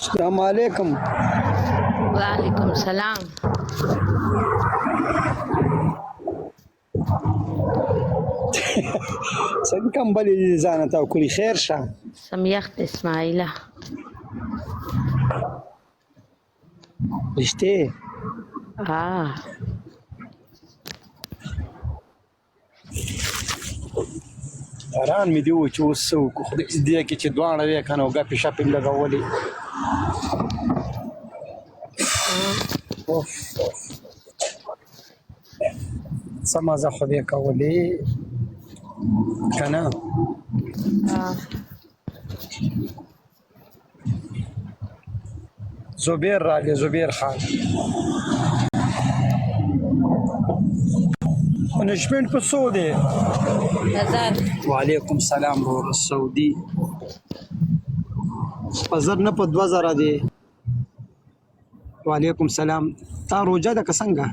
السلام علیکم. وعلیکم السلام. څنګه کمبلې دي ځان ته کړی خیر شه. سمیخت اسماعیله. رښتې حیران مې دی و چې اوس څه وکړو. خدای دې کې چې دواړه وې که نه او ګپې شپې مې لګولې. څه مزه خو دې کولې که نه. زبیر راغی، زبیر خان. پنشمنٹ په څو دی؟ نظر. وعلیکم السلام ورور سعودي. په زر نه په 2000 دی. وعلیکم السلام. تا روجه ده که څنګه؟